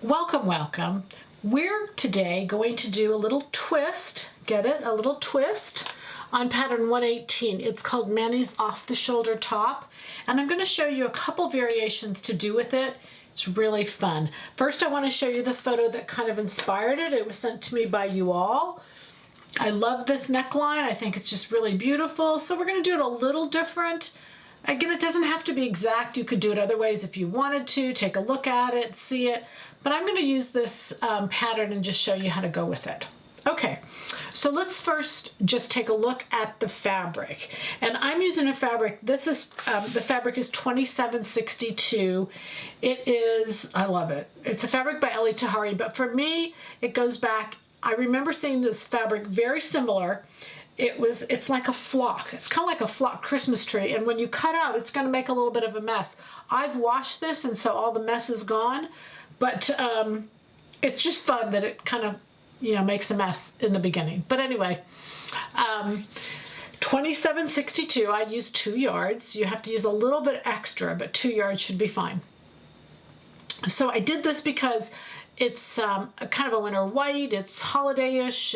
Welcome, welcome. We're today going to do a little twist, get it? A little twist on pattern 118. It's called Manny's Off the Shoulder Top, and I'm going to show you a couple variations to do with it. It's really fun. First, I want to show you the photo that kind of inspired it. It was sent to me by you all. I love this neckline. I think it's just really beautiful. So we're going to do it a little different. Again, it doesn't have to be exact. You could do it other ways if you wanted to. Take a look at it, see it. But I'm going to use this pattern and just show you how to go with it. Okay, so let's first just take a look at the fabric. And I'm using a fabric, this is, the fabric is 2762. It is, I love it. It's a fabric by Elie Tahari, but for me, it goes back, I remember seeing this fabric very similar. It's like a flock. It's kind of like a flock Christmas tree. And when you cut out, it's going to make a little bit of a mess. I've washed this, and so all the mess is gone. But it's just fun that it kind of, makes a mess in the beginning. But anyway, 2762, I used 2 yards. You have to use a little bit extra, but 2 yards should be fine. So I did this because it's kind of a winter white, it's holiday-ish,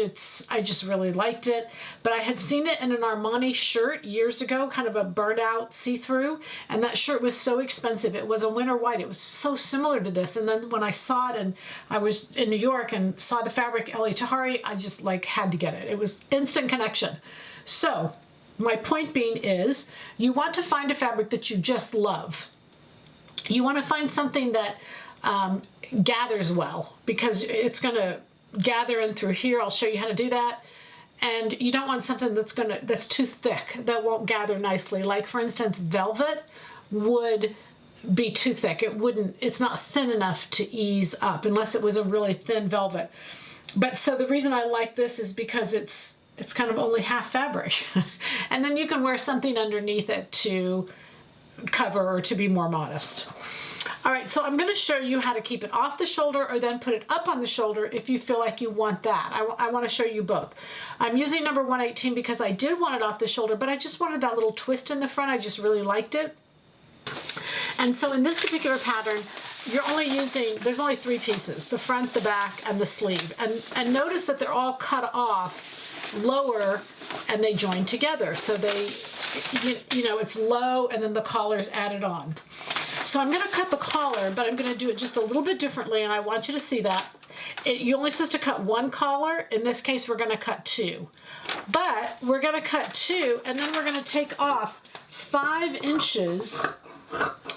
I just really liked it. But I had seen it in an Armani shirt years ago, kind of a burnt out see-through, and that shirt was so expensive. It was a winter white. It was so similar to this. And then when I saw it and I was in New York and saw the fabric Elie Tahari, I just had to get it. It was instant connection. So my point being is you want to find a fabric that you just love. You want to find something that gathers well, because it's going to gather in through here. I'll show you how to do that. And you don't want something that's too thick, that won't gather nicely. Like, for instance, velvet would be too thick. It's not thin enough to ease up unless it was a really thin velvet. But so the reason I like this is because it's kind of only half fabric. And then you can wear something underneath it to cover or to be more modest. All right, so I'm going to show you how to keep it off the shoulder or then put it up on the shoulder if you feel like you want that. I want to show you both. I'm using number 118 because I did want it off the shoulder, but I just wanted that little twist in the front. I just really liked it. And so in this particular pattern, there's only 3 pieces, the front, the back, and the sleeve. And notice that they're all cut off lower and they join together. So it's low and then the collar's added on. So I'm going to cut the collar, but I'm going to do it just a little bit differently, and I want you to see that. You're only supposed to cut 1 collar. In this case, we're going to cut 2. But we're going to cut 2, and then we're going to take off 5 inches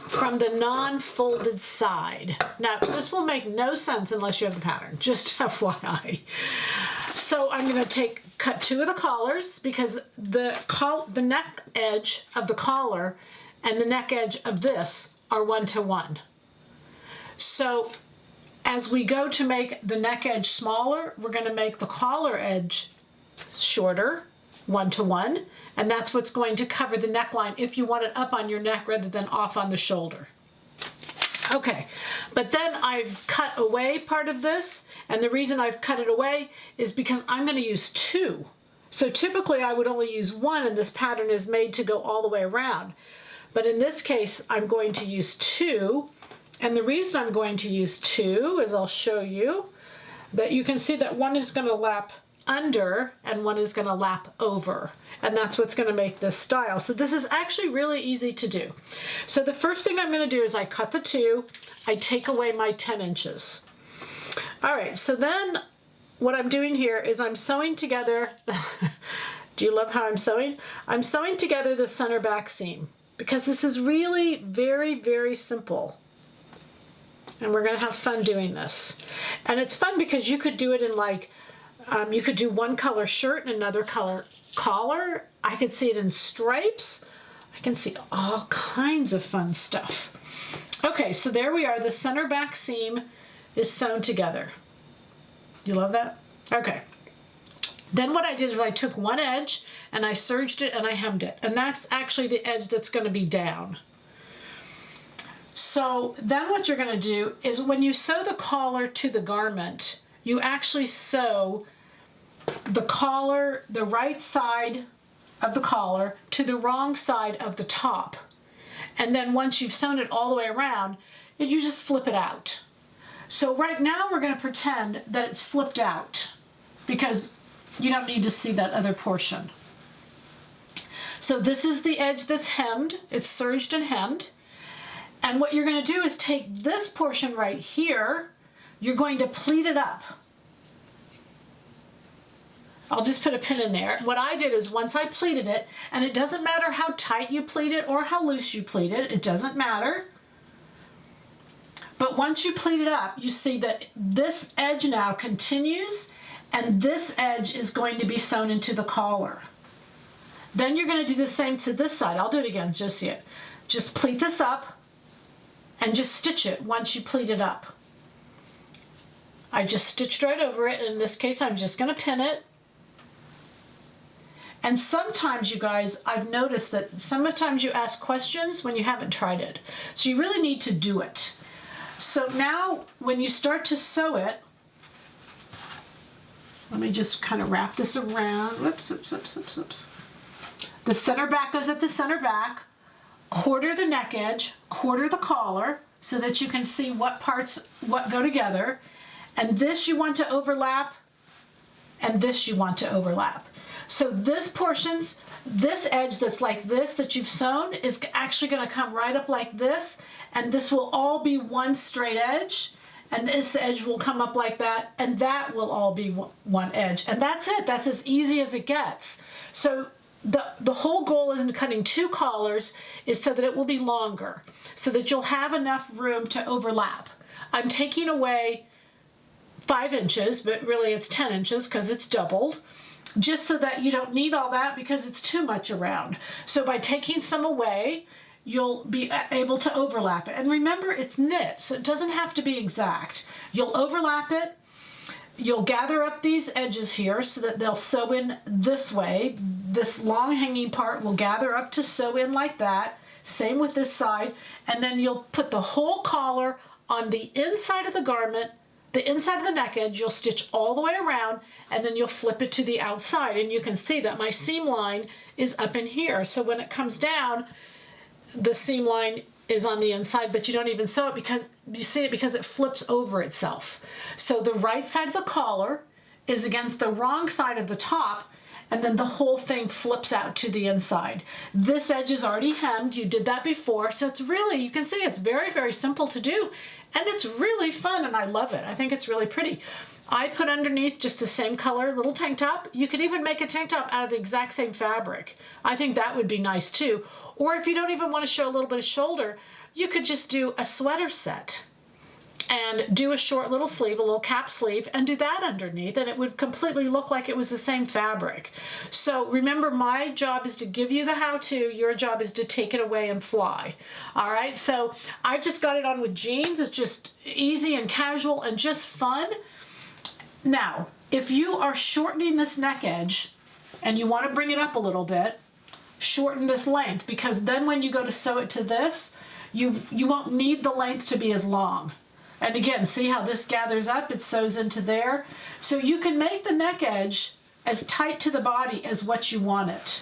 from the non-folded side. Now, this will make no sense unless you have the pattern, just FYI. So I'm going to cut 2 of the collars, because the neck edge of the collar and the neck edge of this are 1 to 1. So as we go to make the neck edge smaller, we're going to make the collar edge shorter, 1 to 1, and that's what's going to cover the neckline if you want it up on your neck rather than off on the shoulder. Okay, but then I've cut away part of this, and the reason I've cut it away is because I'm going to use 2. So typically I would only use 1, and this pattern is made to go all the way around. But in this case, I'm going to use 2. And the reason I'm going to use 2 is I'll show you that you can see that one is going to lap under and one is going to lap over. And that's what's going to make this style. So this is actually really easy to do. So the first thing I'm going to do is I cut the 2. I take away my 10 inches. All right, so then what I'm doing here is I'm sewing together. Do you love how I'm sewing? I'm sewing together the center back seam, because this is really very, very simple. And we're going to have fun doing this. And it's fun because you could do it in you could do 1 color shirt and another color collar. I could see it in stripes. I can see all kinds of fun stuff. Okay, so there we are. The center back seam is sewn together. You love that? Okay. Then what I did is I took 1 edge and I serged it and I hemmed it. And that's actually the edge that's going to be down. So then what you're going to do is when you sew the collar to the garment, you actually sew the collar, the right side of the collar to the wrong side of the top. And then once you've sewn it all the way around, you just flip it out. So right now we're going to pretend that it's flipped out because you don't need to see that other portion. So this is the edge that's hemmed. It's serged and hemmed. And what you're going to do is take this portion right here, you're going to pleat it up. I'll just put a pin in there. What I did is once I pleated it, and it doesn't matter how tight you pleat it or how loose you pleat it, it doesn't matter. But once you pleat it up, you see that this edge now continues, and this edge is going to be sewn into the collar. Then you're going to do the same to this side. I'll do it again, just see it. Just pleat this up and just stitch it once you pleat it up. I just stitched right over it. In this case, I'm just going to pin it. And sometimes, you guys, I've noticed that sometimes you ask questions when you haven't tried it. So you really need to do it. So now when you start to sew it, let me just kind of wrap this around. Whoops, oops, oops, oops, oops. The center back goes at the center back, quarter the neck edge, quarter the collar, so that you can see what parts go together. And this you want to overlap, and this you want to overlap. So this edge that's like this that you've sewn is actually going to come right up like this, and this will all be one straight edge, and this edge will come up like that, and that will all be one edge. And that's it. That's as easy as it gets. So the whole goal in cutting two collars is so that it will be longer, so that you'll have enough room to overlap. I'm taking away 5 inches, but really it's 10 inches because it's doubled, just so that you don't need all that because it's too much around. So by taking some away, you'll be able to overlap it. And remember, it's knit, so it doesn't have to be exact. You'll overlap it. You'll gather up these edges here so that they'll sew in this way. This long hanging part will gather up to sew in like that. Same with this side. And then you'll put the whole collar on the inside of the garment, the inside of the neck edge. You'll stitch all the way around, and then you'll flip it to the outside. And you can see that my seam line is up in here. So when it comes down, the seam line is on the inside, but you don't even sew it because you see it because it flips over itself. So the right side of the collar is against the wrong side of the top, and then the whole thing flips out to the inside. This edge is already hemmed. You did that before. So it's really, you can see it's very, very simple to do, and it's really fun, and I love it. I think it's really pretty. I put underneath just the same color little tank top. You could even make a tank top out of the exact same fabric. I think that would be nice too. Or if you don't even want to show a little bit of shoulder, you could just do a sweater set and do a short little sleeve, a little cap sleeve, and do that underneath, and it would completely look like it was the same fabric. So remember, my job is to give you the how-to. Your job is to take it away and fly. All right, so I just got it on with jeans. It's just easy and casual and just fun. Now, if you are shortening this neck edge and you want to bring it up a little bit, shorten this length, because then when you go to sew it to this, you won't need the length to be as long. And again, see how this gathers up? It sews into there. So you can make the neck edge as tight to the body as what you want it.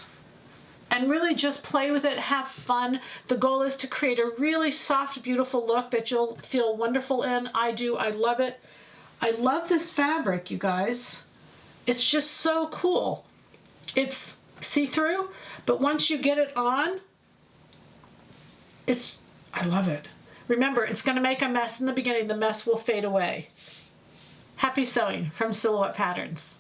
And really just play with it, have fun. The goal is to create a really soft, beautiful look that you'll feel wonderful in. I do, I love it. I love this fabric, you guys. It's just so cool. It's see-through, but once you get it on, I love it. Remember, it's going to make a mess in the beginning. The mess will fade away. Happy sewing from Silhouette Patterns.